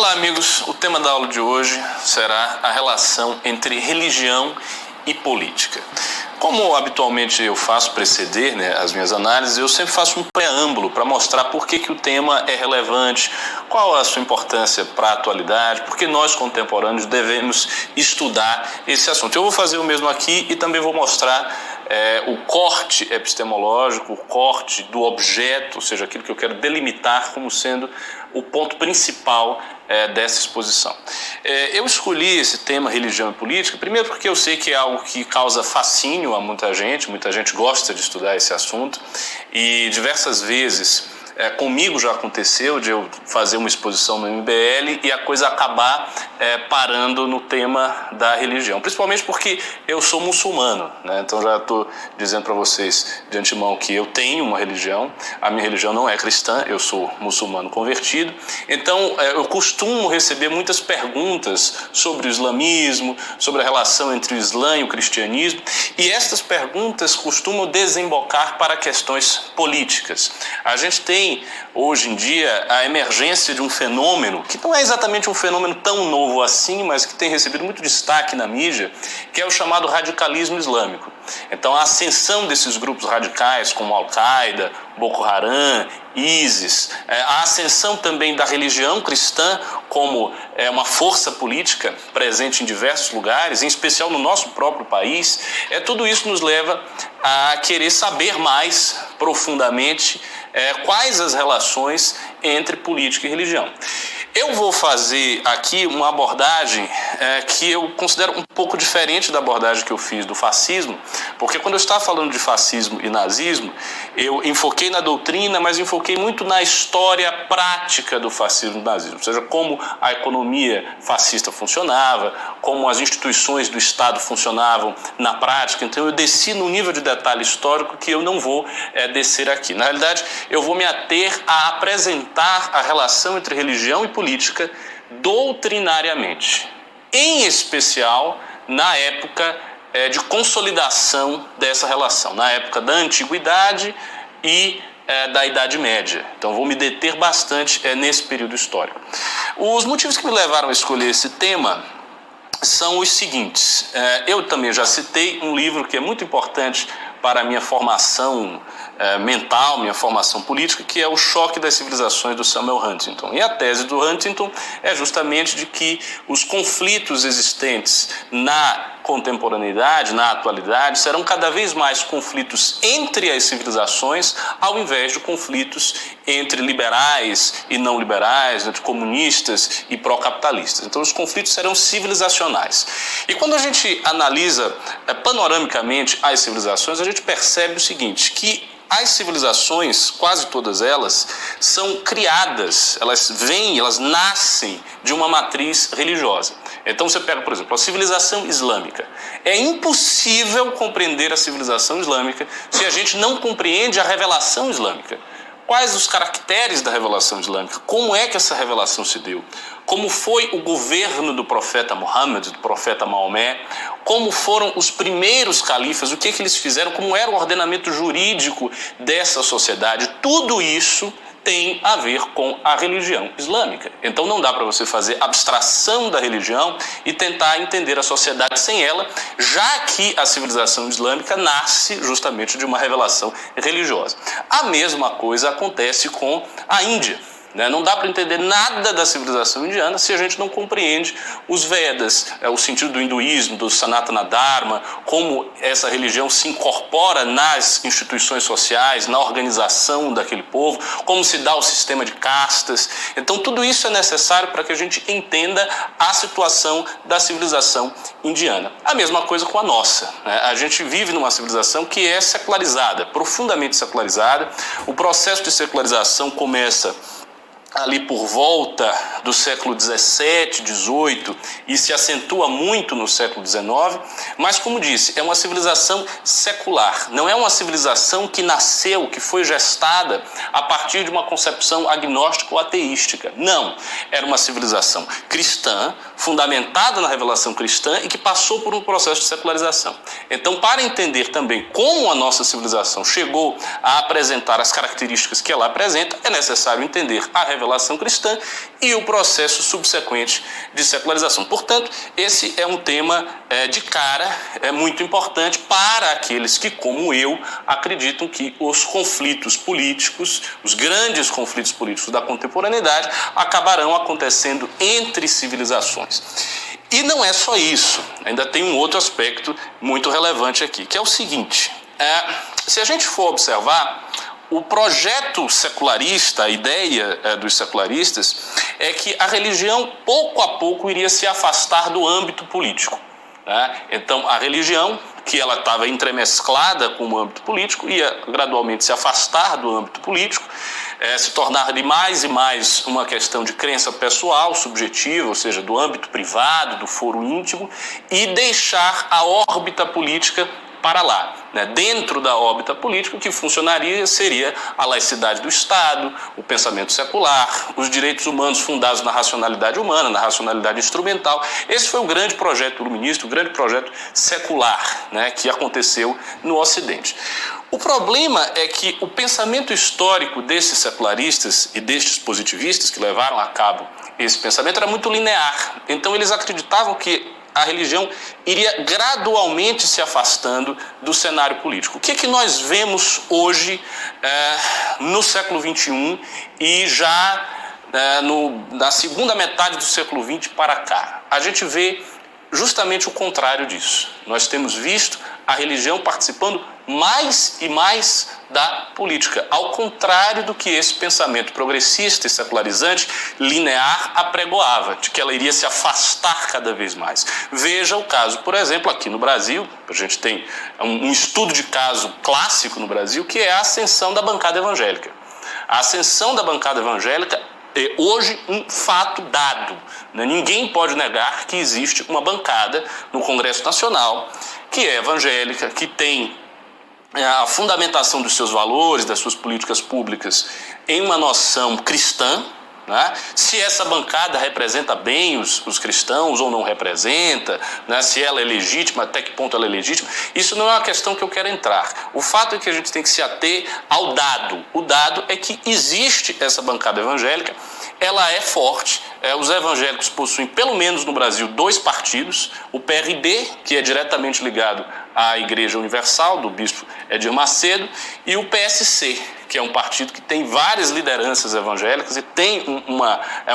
Olá, amigos. O tema da aula de hoje será a relação entre religião e política. Como habitualmente eu faço preceder as minhas análises, eu sempre faço um preâmbulo para mostrar por que o tema é relevante, qual a sua importância para a atualidade, porque nós contemporâneos devemos estudar esse assunto. Eu vou fazer o mesmo aqui e também vou mostrar o corte epistemológico, o corte do objeto, ou seja, aquilo que eu quero delimitar como sendo o ponto principal dessa exposição. Eu escolhi esse tema religião e política, primeiro porque eu sei que é algo que causa fascínio a muita gente gosta de estudar esse assunto e diversas vezes comigo já aconteceu de eu fazer uma exposição no MBL e a coisa acabar parando no tema da religião, principalmente porque eu sou muçulmano, Então já estou dizendo para vocês de antemão que eu tenho uma religião, a minha religião não é cristã, eu sou muçulmano convertido, então eu costumo receber muitas perguntas sobre o islamismo, sobre a relação entre o Islã e o cristianismo, e estas perguntas costumam desembocar para questões políticas. A gente tem hoje em dia a emergência de um fenômeno que não é exatamente um fenômeno tão novo assim, mas que tem recebido muito destaque na mídia, que é o chamado radicalismo islâmico. Então a ascensão desses grupos radicais como Al-Qaeda, Boko Haram, ISIS, a ascensão também da religião cristã como uma força política presente em diversos lugares, em especial no nosso próprio país, tudo isso nos leva a querer saber mais profundamente quais as relações entre política e religião. Eu vou fazer aqui uma abordagem que eu considero um pouco diferente da abordagem que eu fiz do fascismo, porque quando eu estava falando de fascismo e nazismo, eu enfoquei na doutrina, mas enfoquei muito na história prática do fascismo e do nazismo, ou seja, como a economia fascista funcionava, como as instituições do Estado funcionavam na prática. Então eu desci num nível de detalhe histórico que eu não vou descer aqui. Na realidade, eu vou me ater a apresentar a relação entre religião e política doutrinariamente, em especial na época de consolidação dessa relação, na época da Antiguidade e da Idade Média. Então vou me deter bastante nesse período histórico. Os motivos que me levaram a escolher esse tema são os seguintes. Eu também já citei um livro que é muito importante para a minha formação mental, minha formação política, que é O Choque das Civilizações, do Samuel Huntington. E a tese do Huntington é justamente de que os conflitos existentes na contemporaneidade, na atualidade, serão cada vez mais conflitos entre as civilizações, ao invés de conflitos entre liberais e não liberais, entre comunistas e pró-capitalistas. Então os conflitos serão civilizacionais. E quando a gente analisa panoramicamente as civilizações, a gente percebe o seguinte, que as civilizações, quase todas elas, são criadas, elas nascem de uma matriz religiosa. Então você pega, por exemplo, a civilização islâmica. É impossível compreender a civilização islâmica se a gente não compreende a revelação islâmica. Quais os caracteres da revelação islâmica? Como é que essa revelação se deu? Como foi o governo do profeta Muhammad, do profeta Maomé? Como foram os primeiros califas? O que eles fizeram? Como era o ordenamento jurídico dessa sociedade? Tudo isso tem a ver com a religião islâmica. Então não dá para você fazer abstração da religião e tentar entender a sociedade sem ela, já que a civilização islâmica nasce justamente de uma revelação religiosa. A mesma coisa acontece com a Índia. Não dá para entender nada da civilização indiana se a gente não compreende os Vedas, o sentido do hinduísmo, do Sanatana Dharma, como essa religião se incorpora nas instituições sociais, na organização daquele povo, como se dá o sistema de castas. Então tudo isso é necessário para que a gente entenda a situação da civilização indiana. A mesma coisa com a nossa. A gente vive numa civilização que é secularizada, profundamente secularizada. O processo de secularização começa ali por volta do século XVII, XVIII e se acentua muito no século XIX, mas como disse, é uma civilização secular, não é uma civilização que nasceu, que foi gestada a partir de uma concepção agnóstica ou ateística. Não, era uma civilização cristã, fundamentada na revelação cristã e que passou por um processo de secularização. Então, para entender também como a nossa civilização chegou a apresentar as características que ela apresenta, é necessário entender a revelação revelação cristã e o processo subsequente de secularização. Portanto, esse é um tema de cara muito importante para aqueles que, como eu, acreditam que os conflitos políticos, os grandes conflitos políticos da contemporaneidade, acabarão acontecendo entre civilizações. E não é só isso, ainda tem um outro aspecto muito relevante aqui, que é o seguinte: se a gente for observar, o projeto secularista, a ideia dos secularistas, é que a religião pouco a pouco iria se afastar do âmbito político. Né? Então, a religião, que ela estava entremesclada com o âmbito político, ia gradualmente se afastar do âmbito político, se tornar de mais e mais uma questão de crença pessoal, subjetiva, ou seja, do âmbito privado, do foro íntimo, e deixar a órbita política para lá. Né? Dentro da órbita política, o que funcionaria seria a laicidade do Estado, o pensamento secular, os direitos humanos fundados na racionalidade humana, na racionalidade instrumental. Esse foi o grande projeto iluminista, o grande projeto secular, né, que aconteceu no Ocidente. O problema é que o pensamento histórico desses secularistas e destes positivistas que levaram a cabo esse pensamento era muito linear. Então eles acreditavam que a religião iria gradualmente se afastando do cenário político. O que é que nós vemos hoje no século XXI e já na segunda metade do século XX para cá? A gente vê justamente o contrário disso. Nós temos visto a religião participando mais e mais da política, ao contrário do que esse pensamento progressista e secularizante linear apregoava, de que ela iria se afastar cada vez mais. Veja o caso, por exemplo, aqui no Brasil, a gente tem um estudo de caso clássico no Brasil, que é a ascensão da bancada evangélica. A ascensão da bancada evangélica é hoje um fato dado. Ninguém pode negar que existe uma bancada no Congresso Nacional que é evangélica, que tem a fundamentação dos seus valores, das suas políticas públicas em uma noção cristã. Né? Se essa bancada representa bem os cristãos ou não representa, né? Se ela é legítima, até que ponto ela é legítima, isso não é uma questão que eu quero entrar. O fato é que a gente tem que se ater ao dado. O dado é que existe essa bancada evangélica, ela é forte. Os evangélicos possuem, pelo menos no Brasil, 2 partidos, o PRB, que é diretamente ligado à Igreja Universal, do bispo Edir Macedo, e o PSC, que é um partido que tem várias lideranças evangélicas e tem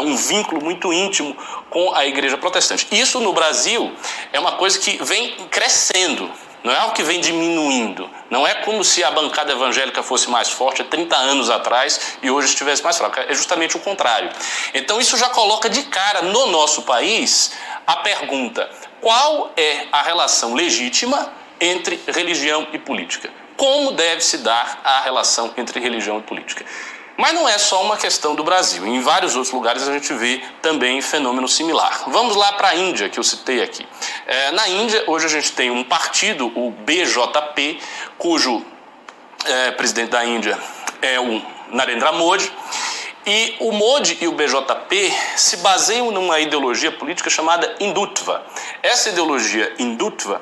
um vínculo muito íntimo com a Igreja Protestante. Isso no Brasil é uma coisa que vem crescendo, não é algo que vem diminuindo. Não é como se a bancada evangélica fosse mais forte há 30 anos atrás e hoje estivesse mais fraca. É justamente o contrário. Então isso já coloca de cara no nosso país a pergunta: qual é a relação legítima entre religião e política? Como deve se dar a relação entre religião e política? Mas não é só uma questão do Brasil. Em vários outros lugares a gente vê também fenômeno similar. Vamos lá para a Índia, que eu citei aqui. Na Índia, hoje a gente tem um partido, o BJP, cujo presidente da Índia é o Narendra Modi. E o Modi e o BJP se baseiam numa ideologia política chamada Hindutva. Essa ideologia Hindutva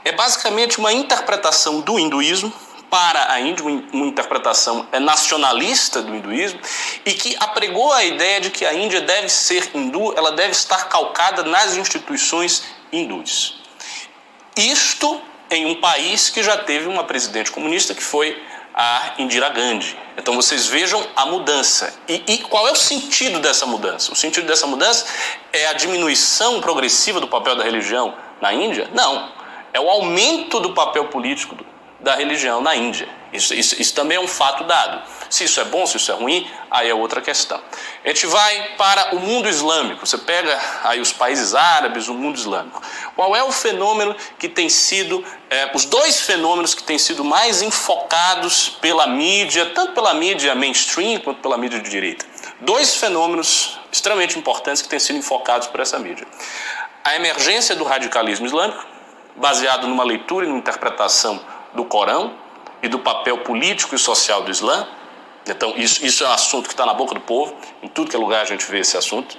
é basicamente uma interpretação do hinduísmo para a Índia, uma interpretação nacionalista do hinduísmo, e que apregou a ideia de que a Índia deve ser hindu, ela deve estar calcada nas instituições hindus. Isto em um país que já teve uma presidente comunista, que foi a Indira Gandhi. Então vocês vejam a mudança. E qual é o sentido dessa mudança? O sentido dessa mudança é a diminuição progressiva do papel da religião na Índia? Não. É o aumento do papel político da religião na Índia. Isso também é um fato dado. Se isso é bom, se isso é ruim, aí é outra questão. A gente vai para o mundo islâmico. Você pega aí os países árabes, o mundo islâmico. Qual é o fenômeno que tem sido, os 2 fenômenos que têm sido mais enfocados pela mídia, tanto pela mídia mainstream quanto pela mídia de direita? 2 fenômenos extremamente importantes que têm sido enfocados por essa mídia. A emergência do radicalismo islâmico, baseado numa leitura e numa interpretação do Corão e do papel político e social do Islã. Então isso é um assunto que está na boca do povo, em tudo que é lugar a gente vê esse assunto.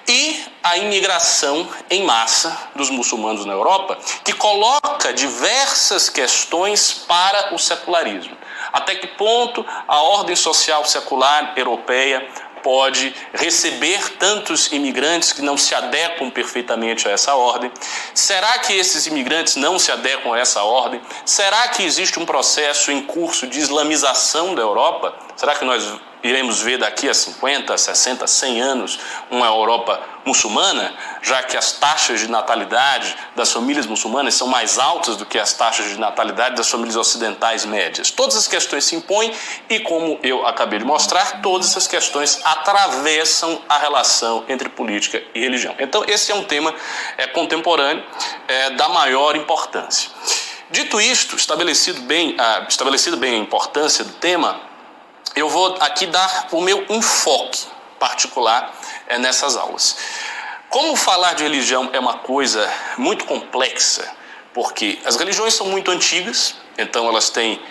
E a imigração em massa dos muçulmanos na Europa, que coloca diversas questões para o secularismo. Até que ponto a ordem social secular europeia pode receber tantos imigrantes que não se adequam perfeitamente a essa ordem? Será que esses imigrantes não se adequam a essa ordem? Será que existe um processo em curso de islamização da Europa? Será que nós iremos ver daqui a 50, 60, 100 anos uma Europa muçulmana, já que as taxas de natalidade das famílias muçulmanas são mais altas do que as taxas de natalidade das famílias ocidentais médias? Todas as questões se impõem e, como eu acabei de mostrar, todas essas questões atravessam a relação entre política e religião. Então, esse é um tema contemporâneo da maior importância. Dito isto, estabelecido bem a importância do tema, eu vou aqui dar o meu enfoque particular nessas aulas. Como falar de religião é uma coisa muito complexa, porque as religiões são muito antigas, então elas têm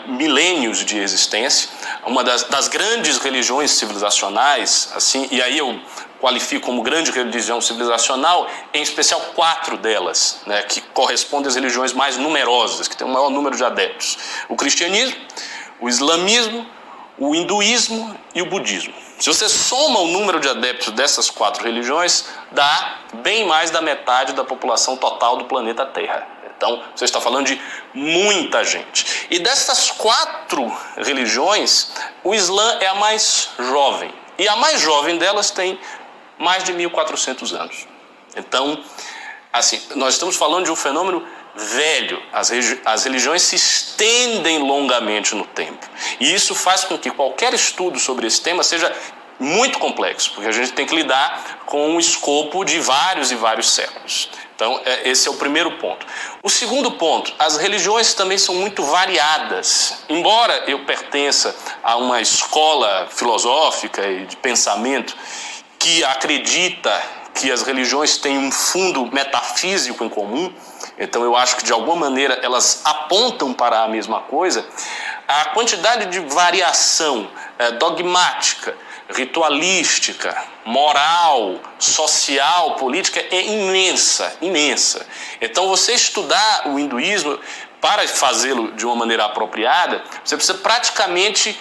milênios de existência. Uma das grandes religiões civilizacionais, assim, e aí eu qualifico como grande religião civilizacional, em especial 4 delas, né, que correspondem às religiões mais numerosas, que têm o maior número de adeptos: o cristianismo, o islamismo, o hinduísmo e o budismo. Se você soma o número de adeptos dessas 4 religiões, dá bem mais da metade da população total do planeta Terra. Então, você está falando de muita gente. E dessas 4 religiões, o Islã é a mais jovem. E a mais jovem delas tem mais de 1.400 anos. Então, assim, nós estamos falando de um fenômeno velho. As religiões se estendem longamente no tempo. E isso faz com que qualquer estudo sobre esse tema seja muito complexo, porque a gente tem que lidar com um escopo de vários e vários séculos. Então, esse é o primeiro ponto. O segundo ponto: as religiões também são muito variadas. Embora eu pertença a uma escola filosófica e de pensamento que acredita que as religiões têm um fundo metafísico em comum, então eu acho que de alguma maneira elas apontam para a mesma coisa, a quantidade de variação dogmática, ritualística, moral, social, política é imensa, imensa. Então você estudar o hinduísmo, para fazê-lo de uma maneira apropriada, você precisa praticamente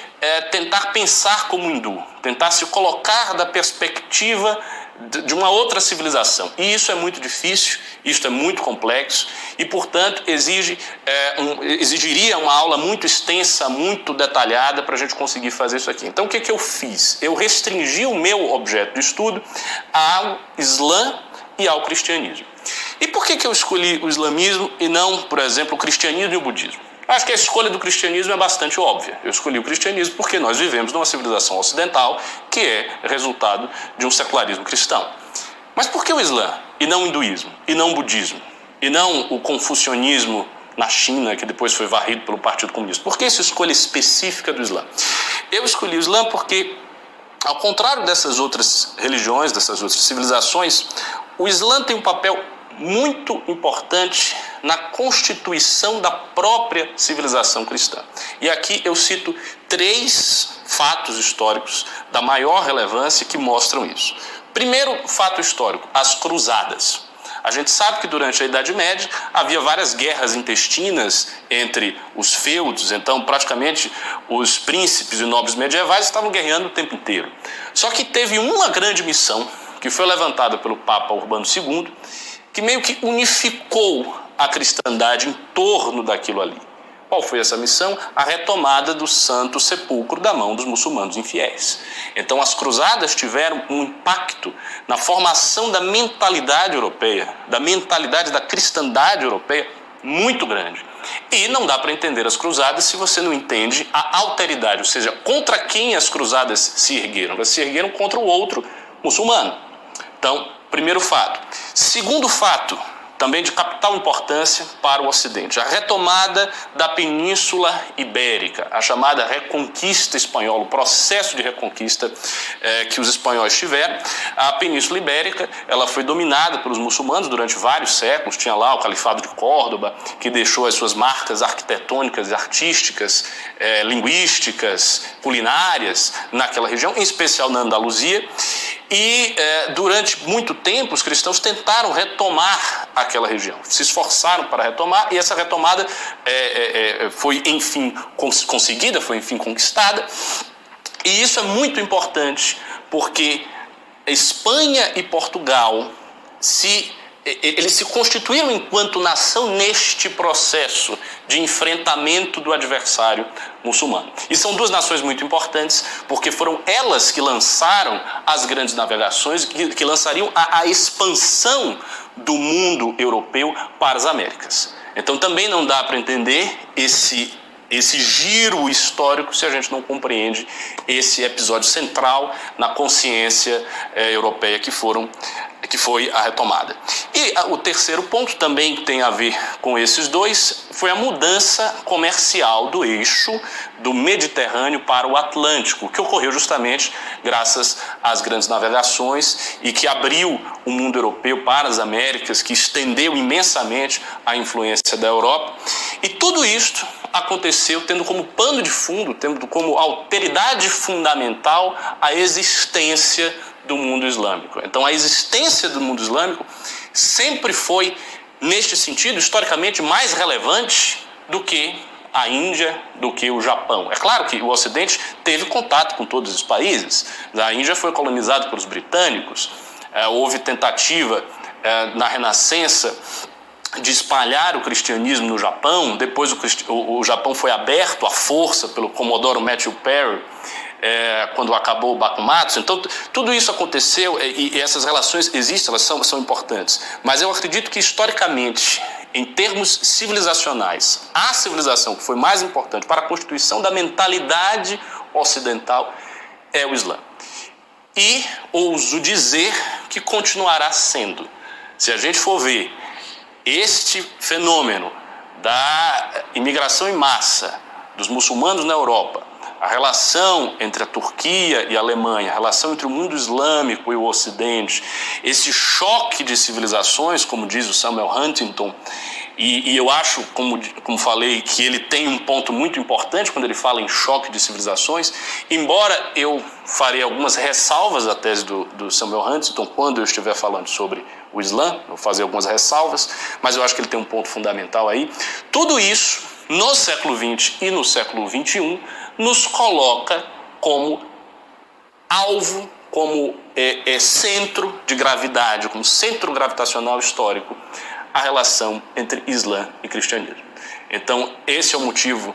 tentar pensar como hindu, tentar se colocar da perspectiva de uma outra civilização. E isso é muito difícil, isso é muito complexo e, portanto, exigiria uma aula muito extensa, muito detalhada para a gente conseguir fazer isso aqui. Então, o que eu fiz? Eu restringi o meu objeto de estudo ao Islã e ao cristianismo. E por que eu escolhi o islamismo e não, por exemplo, o cristianismo e o budismo? Acho que a escolha do cristianismo é bastante óbvia. Eu escolhi o cristianismo porque nós vivemos numa civilização ocidental que é resultado de um secularismo cristão. Mas por que o Islã e não o hinduísmo, e não o budismo, e não o confucionismo na China, que depois foi varrido pelo Partido Comunista? Por que essa escolha específica do Islã? Eu escolhi o Islã porque, ao contrário dessas outras religiões, dessas outras civilizações, o Islã tem um papel muito importante na constituição da própria civilização cristã. E aqui eu cito 3 fatos históricos da maior relevância que mostram isso. Primeiro fato histórico: as cruzadas. A gente sabe que durante a Idade Média havia várias guerras intestinas entre os feudos, então praticamente os príncipes e nobres medievais estavam guerreando o tempo inteiro. Só que teve uma grande missão que foi levantada pelo Papa Urbano II, que meio que unificou a cristandade em torno daquilo ali. Qual foi essa missão? A retomada do Santo Sepulcro da mão dos muçulmanos infiéis. Então as cruzadas tiveram um impacto na formação da mentalidade europeia, da mentalidade da cristandade europeia, muito grande. E não dá para entender as cruzadas se você não entende a alteridade, ou seja, contra quem as cruzadas se ergueram. Elas se ergueram contra o outro muçulmano. Então, primeiro fato. Segundo fato, também de capital importância para o Ocidente: a retomada da Península Ibérica, a chamada Reconquista Espanhola, o processo de reconquista que os espanhóis tiveram. A Península Ibérica, ela foi dominada pelos muçulmanos durante vários séculos. Tinha lá o Califado de Córdoba, que deixou as suas marcas arquitetônicas, artísticas, linguísticas, culinárias naquela região, em especial na Andaluzia. E durante muito tempo os cristãos tentaram retomar aquela região, se esforçaram para retomar, e essa retomada foi enfim conseguida, foi enfim conquistada. E isso é muito importante porque Espanha e Portugal eles se constituíram enquanto nação neste processo de enfrentamento do adversário muçulmano. E são duas nações muito importantes, porque foram elas que lançaram as grandes navegações, que lançariam a expansão do mundo europeu para as Américas. Então também não dá para entender esse giro histórico se a gente não compreende esse episódio central na consciência europeia que foi a retomada. E o terceiro ponto também tem a ver com esses dois, foi a mudança comercial do eixo do Mediterrâneo para o Atlântico, que ocorreu justamente graças às grandes navegações e que abriu o mundo europeu para as Américas, que estendeu imensamente a influência da Europa. E tudo isto aconteceu tendo como pano de fundo, tendo como alteridade fundamental a existência do mundo islâmico. Então a existência do mundo islâmico sempre foi, neste sentido, historicamente mais relevante do que a Índia, do que o Japão. É claro que o Ocidente teve contato com todos os países. A Índia foi colonizada pelos britânicos, houve tentativa na Renascença de espalhar o cristianismo no Japão. Depois o Japão foi aberto à força pelo Comodoro Matthew Perry, quando acabou o Bakumatsu. Então tudo isso aconteceu e essas relações existem, elas são importantes. Mas eu acredito que historicamente, em termos civilizacionais, a civilização que foi mais importante para a constituição da mentalidade ocidental é o Islã. E ouso dizer que continuará sendo. Se a gente for ver este fenômeno da imigração em massa dos muçulmanos na Europa, a relação entre a Turquia e a Alemanha, a relação entre o mundo islâmico e o Ocidente, esse choque de civilizações, como diz o Samuel Huntington, e eu acho, como falei, que ele tem um ponto muito importante quando ele fala em choque de civilizações, embora eu farei algumas ressalvas à tese do Samuel Huntington quando eu estiver falando sobre o Islã, vou fazer algumas ressalvas, mas eu acho que ele tem um ponto fundamental aí. Tudo isso, no século XX e no século XXI, nos coloca como alvo, como centro de gravidade, como centro gravitacional histórico, a relação entre Islã e cristianismo. Então, esse é o motivo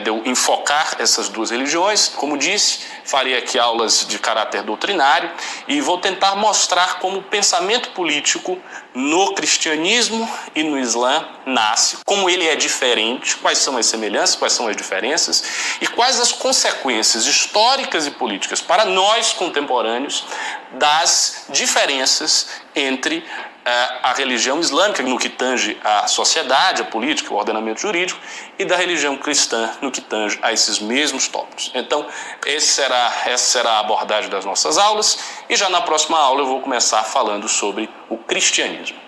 de eu enfocar essas duas religiões. Como disse, farei aqui aulas de caráter doutrinário e vou tentar mostrar como o pensamento político no cristianismo e no Islã nasce, como ele é diferente, quais são as semelhanças, quais são as diferenças e quais as consequências históricas e políticas para nós contemporâneos das diferenças entre a religião islâmica no que tange à sociedade, à política, ao ordenamento jurídico, e da religião cristã no que tange a esses mesmos tópicos. Então, essa será a abordagem das nossas aulas, e já na próxima aula eu vou começar falando sobre o cristianismo.